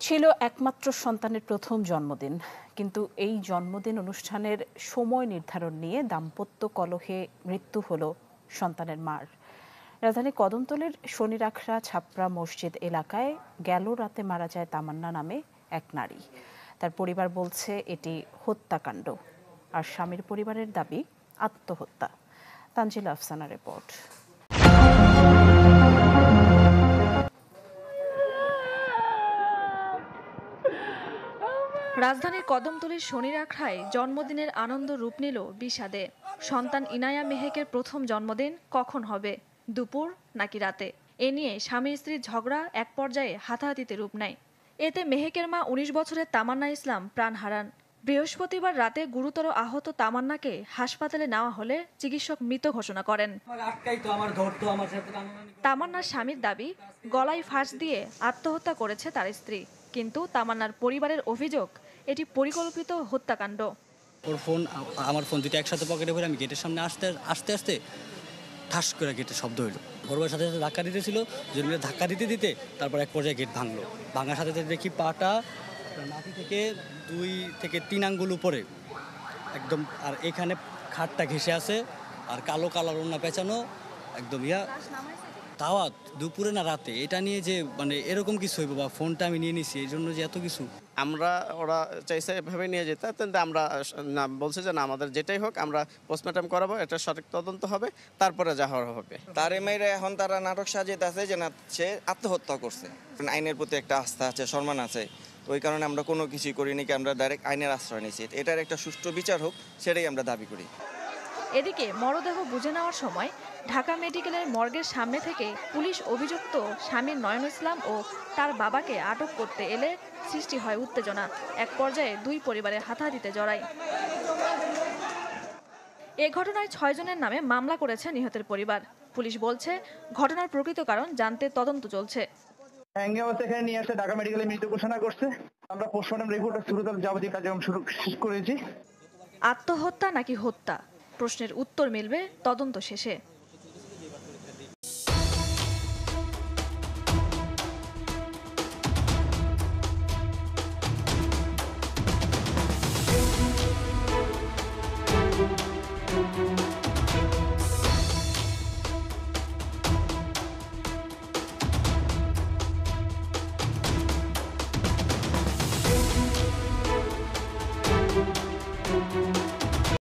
ছিল একমাত্র সন্তানের প্রথম জন্মদিন, কিন্তু এই জন্মদিন অনুষ্ঠানের সময় নির্ধারণ নিয়ে দাম্পত্য কলহে মৃত্যু হলো সন্তানের মার। রাজধানী কদমতলের শনিরাখড়া ছাপড়া মসজিদ এলাকায় গেল রাতে মারা যায় তামান্না নামে এক নারী। তার পরিবার বলছে এটি হত্যাকাণ্ড, আর স্বামীর পরিবারের দাবি আত্মহত্যা। তানজিলা আফসানা রিপোর্ট। রাজধানীর কদমতলীর শনিরাখড়ায় জন্মদিনের আনন্দ রূপ নিল বিষাদে। সন্তান ইনায়া মেহেকের প্রথম জন্মদিন কখন হবে, দুপুর নাকি রাতে? এ নিয়ে স্বামী স্ত্রীর ঝগড়া এক পর্যায়ে হাতাহাতিতে রূপ নেয়। এতে মেহেকের মা ১৯ বছরের তামান্না ইসলাম প্রাণ হারান। বৃহস্পতিবার রাতে গুরুতর আহত তামান্নাকে হাসপাতালে নেওয়া হলে চিকিৎসক মৃত ঘোষণা করেন। তামান্নার স্বামীর দাবি, গলায় ফাঁস দিয়ে আত্মহত্যা করেছে তার স্ত্রী, কিন্তু তামান্নার পরিবারের অভিযোগ এটি পরিকল্পিত হত্যাকাণ্ড। ওর ফোন, আমার ফোন দুটো একসাথে পকেটে ভরে আমি গেটের সামনে আসতে আসতে ঠাস করে গেটের শব্দ হইলো। বড় ভাইয়ের সাথে সাথে ধাক্কা দিতেছিল, জন্য ধাক্কা দিতে তারপর এক পর্যায়ে গেট ভাঙলো। ভাঙার সাথে সাথে দেখি পাটা মাটি থেকে 2 থেকে 3 আঙ্গুল উপরে একদম, আর এখানে খাটটা ঘেঁষে আছে, আর কালো কালার ওড়না পেঁচানো একদম। দাওয়াত দুপুরে না রাতে, এটা নিয়ে যে মানে এরকম কিছু হইব বা ফোনটা আমি নিয়ে নিছি এই জন্য যে এত কিছু। ওরা চাইছে এভাবে নিয়ে যেতে, কিন্তু আমরা না বলছে যে না, আমাদের যেটাই হোক আমরা পোস্টমর্টম করাবো, এটা সঠিক তদন্ত হবে, তারপরে যা হওয়ার হবে। তার মেয়েরা এখন তারা নাটক সাজিয়ে আছে যে না, সে আত্মহত্যা করছে। আইনের প্রতি একটা আস্থা আছে, সম্মান আছে, ওই কারণে আমরা কোনো কিছুই করিনি, আমরা ডাইরেক্ট আইনের আশ্রয় নিয়েছি। এটার একটা সুষ্ঠু বিচার হোক, সেটাই আমরা দাবি করি। এদিকে মরদেহ বুঝে নেওয়ার সময় ঢাকা মেডিকেলের মর্গের সামনে থেকে পুলিশ অভিযুক্ত স্বামী নয়ন ইসলাম ও তার বাবাকে আটক করতে এলে সৃষ্টি হয় উত্তেজনা। এক পর্যায়ে দুই পরিবারের হাতাহাতিতে জড়ায়। এ ঘটনায় 6 জনের নামে মামলা করেছে নিহতের পরিবার। পুলিশ বলছে ঘটনার প্রকৃত কারণ জানতে তদন্ত চলছে। এখানে নিয়ে আসে ঢাকা মেডিকেলে মৃত ঘোষণা করছে। আমরা পোস্টমর্টম রিপোর্ট শুরুতে যাবতীয় কার্যক্রম শুরু করেছি। আত্মহত্যা নাকি হত্যা, প্রশ্নের উত্তর মিলবে তদন্ত শেষে।